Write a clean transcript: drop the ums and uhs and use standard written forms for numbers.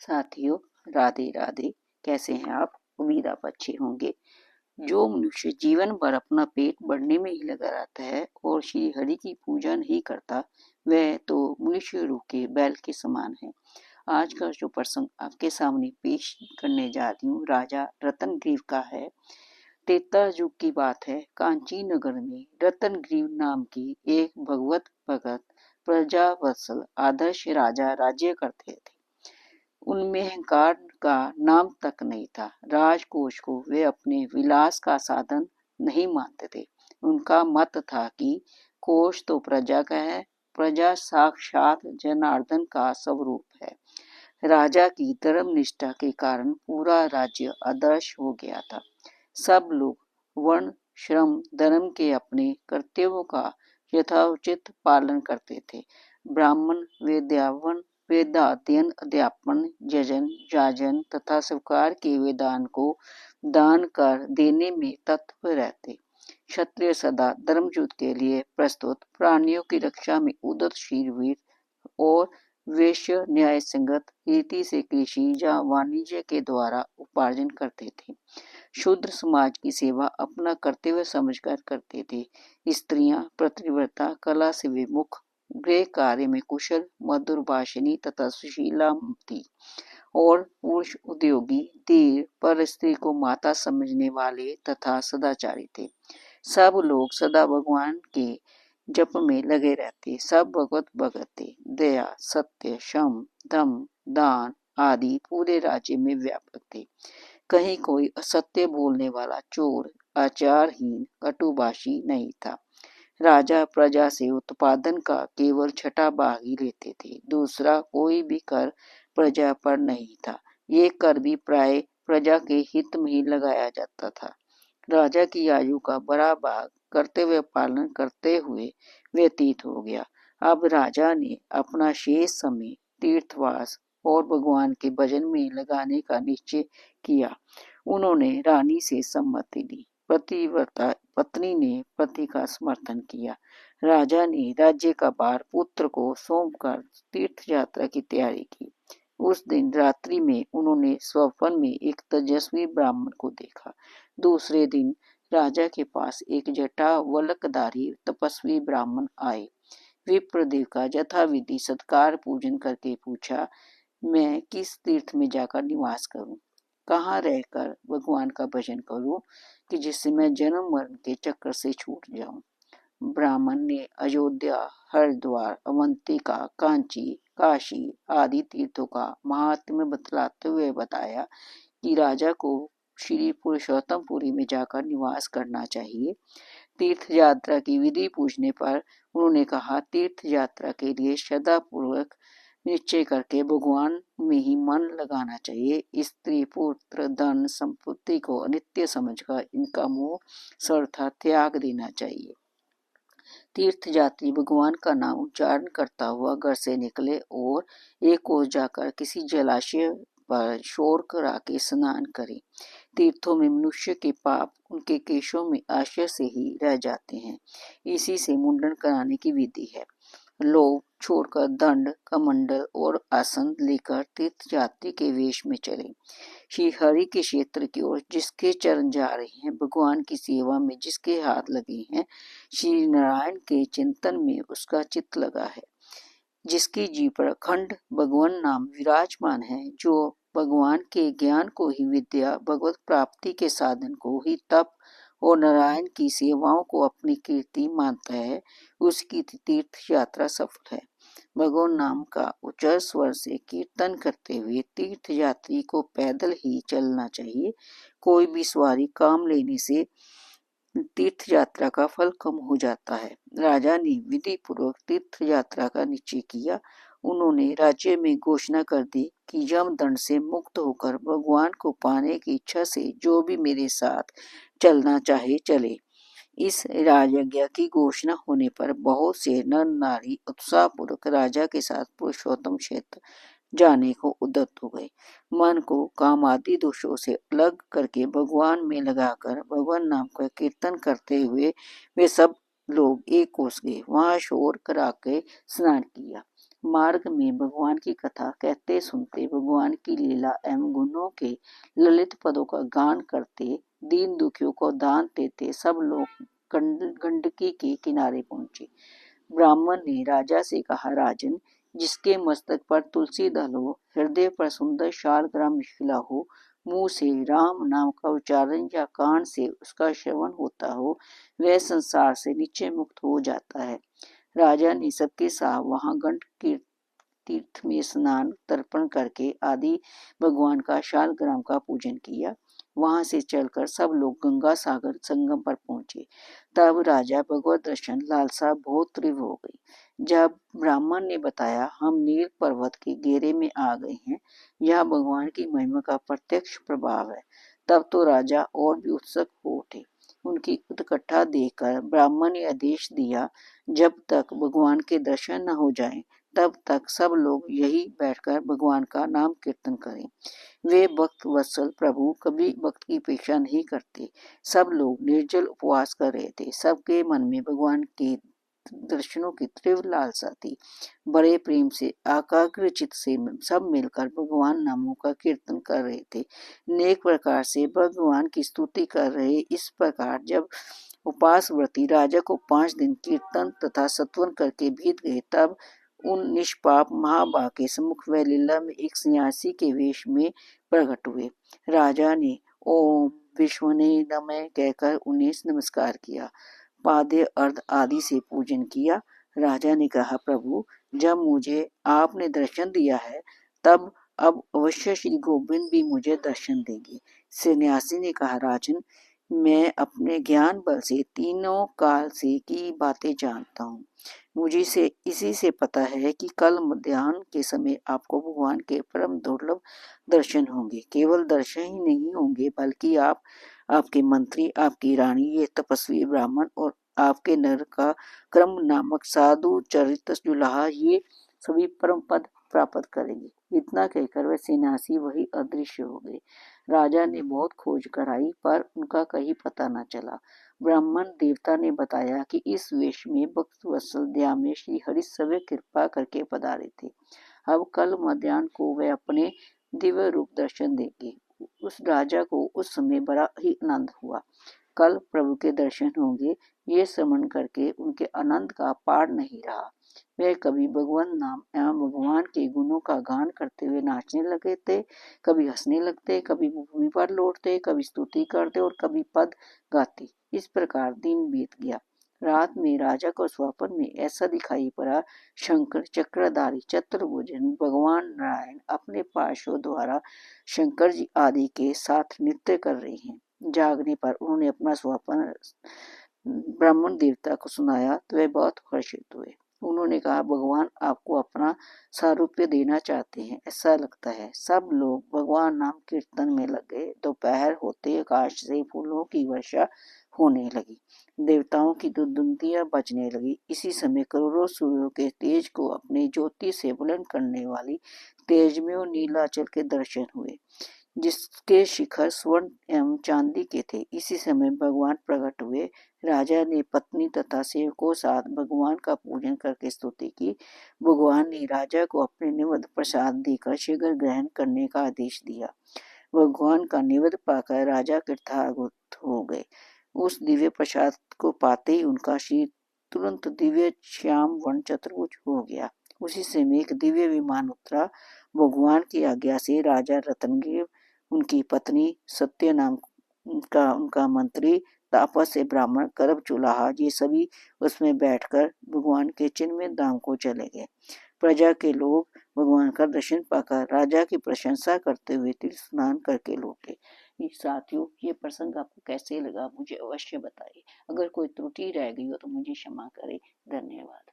साथियों, राधे राधे। कैसे हैं आप? उम्मीद आप अच्छे होंगे। जो मनुष्य जीवन भर अपना पेट भरने में ही लगा रहता है और श्री हरि की पूजा नहीं करता, वह तो मनुष्य रूह के बैल के समान है। आज का जो प्रसंग आपके सामने पेश करने जा रही हूँ, राजा रतनग्रीव का है। त्रेता युग की बात है। कांची नगर में रतनग्रीव नाम की एक भगवत भगत प्रजावत्सल आदर्श राजा राज्य करते थे। उनमें अहंकार का नाम तक नहीं था। राजकोष को वे अपने विलास का साधन नहीं मानते थे। उनका मत था कि कोष तो प्रजा का है, प्रजा साक्षात जनार्दन का स्वरूप है। राजा की धर्म निष्ठा के कारण पूरा राज्य आदर्श हो गया था। सब लोग वर्ण, श्रम, धर्म के अपने कर्तव्यों का यथोचित पालन करते थे। ब्राह्मण वेदावन वेदाध्ययन, अध्यापन, यजन, याजन तथा स्वीकार के वेदान को दान कर देने में तत्पर रहते। क्षत्रिय सदा धर्मयुद्ध के लिए प्रस्तुत, प्राणियों की रक्षा में उद्यतशील वीर और वैश्य न्याय संगत रीति से कृषि या वाणिज्य के द्वारा उपार्जन करते थे। शूद्र समाज की सेवा अपना कर्तव्य समझकर करते थे। स्त्रियां पतिव्रता, कला से विमुख, गृह कार्य में कुशल, मधुरभाषिणी तथा सुशीला थी और पुरुष उद्योगी, धीर, पर स्त्री को माता समझने वाले तथा सदाचारी थे। सब लोग सदा भगवान के जप में लगे रहते। सब भगवत भगत थे। दया, सत्य, शम, दम, दान आदि पूरे राज्य में व्यापक थे। कहीं कोई असत्य बोलने वाला, चोर, आचारहीन, कटुभाषी नहीं था। राजा प्रजा से उत्पादन का केवल छठा भाग ही लेते थे। दूसरा कोई भी कर प्रजा पर नहीं था। ये कर भी प्राय प्रजा के हित में ही लगाया जाता था। राजा की आयु का बड़ा भाग कर्तव्य पालन करते हुए व्यतीत हो गया। अब राजा ने अपना शेष समय तीर्थवास और भगवान के भजन में लगाने का निश्चय किया। उन्होंने रानी से सम्मति ली। पतिव्रता पत्नी ने पति का समर्थन किया। राजा ने राज्य का भार पुत्र को सौंपकर तीर्थ यात्रा की तैयारी की। उस दिन रात्रि में उन्होंने स्वप्न में एक तेजस्वी ब्राह्मण को देखा। दूसरे दिन राजा के पास एक जटा वलकधारी तपस्वी ब्राह्मण आए। विप्रदेव का यथाविधि सत्कार पूजन करके पूछा, मैं किस तीर्थ में जाकर निवास करूं? कहाँ रहकर भगवान का भजन करूं कि जिससे मैं जन्म मरण के चक्कर से छूट जाऊं? ब्राह्मण ने अयोध्या, हरिद्वार, अवंतिका, कांची, काशी आदि तीर्थों का महात्म्य बतलाते हुए बताया कि राजा को श्री पुरुषोत्तमपुरी में जाकर निवास करना चाहिए। तीर्थ यात्रा की विधि पूछने पर उन्होंने कहा, तीर्थ यात्रा के लिए श्रद्धापूर्वक निश्चय करके भगवान में ही मन लगाना चाहिए। स्त्री, पुत्र, धन, संपत्ति को अनित्य समझकर इनका मोह सर्वथा त्याग देना चाहिए। तीर्थ यात्री भगवान का नाम उच्चारण करता हुआ घर से निकले और एक ओर जाकर किसी जलाशय पर शोर करा के स्नान करे। तीर्थों में मनुष्य के पाप उनके केशों में आश्चर्य से ही रह जाते हैं। इसी से मुंडन कराने की विधि है। लोग छोड़कर दंड, कमंडल और आसन लेकर तीर्थ यात्री के वेश में चले। श्री हरि के क्षेत्र की ओर जिसके चरण जा रहे हैं, भगवान की सेवा में जिसके हाथ लगे हैं, श्री नारायण के चिंतन में उसका चित्त लगा है, जिसकी जीव पर अखंड भगवान नाम विराजमान है, जो भगवान के ज्ञान को ही विद्या, भगवत प्राप्ति के साधन को ही तप और नारायण की सेवाओं को अपनी कीर्ति मानता है, उसकी तीर्थ यात्रा सफल है। भगवान नाम का उच्च स्वर से कीर्तन करते हुए तीर्थ यात्री को पैदल ही चलना चाहिए। कोई भी सवारी काम लेने से तीर्थ यात्रा का फल कम हो जाता है। राजा ने विधि पूर्वक तीर्थ यात्रा का निश्चय किया। उन्होंने राज्य में घोषणा कर दी कि यमदंड से मुक्त होकर भगवान को पाने की इच्छा से जो भी मेरे साथ चलना चाहे चले। इस राजज्ञा की घोषणा होने पर बहुत से नर नारी उत्साहपूर्वक राजा के साथ पुरुषोत्तम क्षेत्र जाने को उद्यत हो गए। मन को काम आदि दोषों से अलग करके भगवान में लगाकर भगवान नाम का कीर्तन करते हुए वे सब लोग एक कोस गए। वहां शोर करा के स्नान किया। मार्ग में भगवान की कथा कहते सुनते, भगवान की लीला एवं गुणों के ललित पदों का गान करते, दीन दुखियों को दान देते सब लोग गंडकी के किनारे पहुंचे। ब्राह्मण ने राजा से कहा, राजन, जिसके मस्तक पर तुलसी दल हो, हृदय पर सुंदर शालग्राम खिला हो, मुंह से राम नाम का उच्चारण या कान से उसका श्रवण होता हो, वह संसार से निश्चय मुक्त हो जाता है। राजा ने सबके साथ वहां गंड की तीर्थ में स्नान तर्पण करके आदि भगवान का शालग्राम का पूजन किया। वहां से चलकर सब लोग गंगा सागर संगम पर पहुंचे। तब राजा भगवत दर्शन लालसा बहुत तीव्र हो गई। जब ब्राह्मण ने बताया, हम नील पर्वत के घेरे में आ गए हैं, यह भगवान की महिमा का प्रत्यक्ष प्रभाव है, तब तो राजा और भी उत्सुक हो उठे। उनकी उत्कंठा देखकर ब्राह्मण ने आदेश दिया, जब तक भगवान के दर्शन न हो जाएं, तब तक सब लोग यही बैठकर भगवान का नाम कीर्तन करें। वे भक्त वत्सल प्रभु कभी भक्त की अपेक्षा नहीं करते। सब लोग निर्जल उपवास कर रहे थे। सबके मन में भगवान के दर्शनों की तीव्र लालसा थी। बड़े प्रेम से एकाग्र चित्त से सब मिलकर भगवान नामों का कीर्तन कर रहे थे, नेक प्रकार से भगवान की स्तुति कर रहे। इस प्रकार जब उपास व्रती राजा को 5 दिन कीर्तन तथा सत्वन करके बीत गए, तब उन निष्पाप महाभाग के सम्मुख वह लीला में एक सन्यासी के वेश में प्रकट हुए। राजा ने ओम विश्वने नमः कहकर उन्हें नमस्कार किया, पाद्य अर्ध आदि से पूजन किया। राजा ने कहा, प्रभु, जब मुझे आपने दर्शन दिया है, तब अब अवश्य श्री गोविंद भी मुझे दर्शन देंगे। सन्यासी ने कहा, राजन, मैं अपने ज्ञान बल से तीनों काल से की बातें जानता हूँ। मुझे से इसी से पता है कि कल मध्याह्न के समय आपको भगवान के परम दुर्लभ दर्शन होंगे। केवल दर्शन ही नहीं होंगे, बल्कि आप, आपके मंत्री, आपकी रानी, ये तपस्वी ब्राह्मण और आपके नर का क्रम नामक साधु चरित जुलाहा, ये सभी परम पद प्राप्त करेंगे। इतना कहकर वह सन्यासी वही अदृश्य हो गए। राजा ने बहुत खोज कराई, पर उनका कहीं पता न चला। ब्राह्मण देवता ने बताया कि इस वेश में भक्त वत्सल दया में श्री हरि सवे कृपा करके पधारे थे। अब कल मध्याह्न को वे अपने दिव्य रूप दर्शन देंगे। उस राजा को उस समय बड़ा ही आनंद हुआ। कल प्रभु के दर्शन होंगे, ये श्रवण करके उनके आनंद का पार नहीं रहा। वे कभी भगवान नाम एवं भगवान के गुणों का गान करते हुए नाचने लगे थे, कभी हंसने लगते, कभी भूमि पर लौटते, कभी स्तुति करते और कभी पद गाते। इस प्रकार दिन बीत गया। रात में राजा को स्वप्न में ऐसा दिखाई पड़ा, शंकर चक्रधारी चतुर्भुज भगवान नारायण अपने पार्षदों द्वारा शंकर जी आदि के साथ नृत्य कर रहे हैं। जागने पर उन्होंने अपना स्वप्न ब्राह्मण देवता को सुनाया, तो वे बहुत हर्षित हुए। उन्होंने कहा, भगवान आपको अपना सारूप्य देना चाहते हैं, ऐसा लगता है। सब लोग भगवान नाम कीर्तन में लग गए। दोपहर होते आकाश से फूलों की वर्षा होने लगी, देवताओं की दुंदुभियां बजने लगी। इसी समय करोड़ों सूर्यों के तेज को अपनी ज्योति से बुलंद करने वाली तेजमय नीलाचल के दर्शन हुए, जिसके शिखर स्वर्ण एवं चांदी के थे। इसी समय भगवान प्रकट हुए। राजा ने पत्नी तथा सेवकों साथ भगवान का पूजन करके स्तुति की। भगवान ने राजा को अपने निवेद्य प्रसाद देकर शीघ्र ग्रहण करने का आदेश दिया। भगवान का निवेद्य पाकर राजा कृतार्थ हो गए। उस दिव्य प्रसाद को पाते ही उनका शरीर तुरंत दिव्य श्याम वर्ण चतुर्भुज हो गया। उसी समय एक दिव्य विमान उतरा। भगवान की आज्ञा से राजा रतनगिर, उनकी पत्नी सत्य नाम का उनका मंत्री, तापस से ब्राह्मण, करब चुलाहा, ये सभी उसमें बैठकर भगवान के चिन्मय धाम को चले गए। प्रजा के लोग भगवान का दर्शन पाकर राजा की प्रशंसा करते हुए तीर्थ स्नान करके लौटे। साथियों, ये प्रसंग आपको कैसे लगा मुझे अवश्य बताइए। अगर कोई त्रुटि रह गई हो तो मुझे क्षमा करें। धन्यवाद।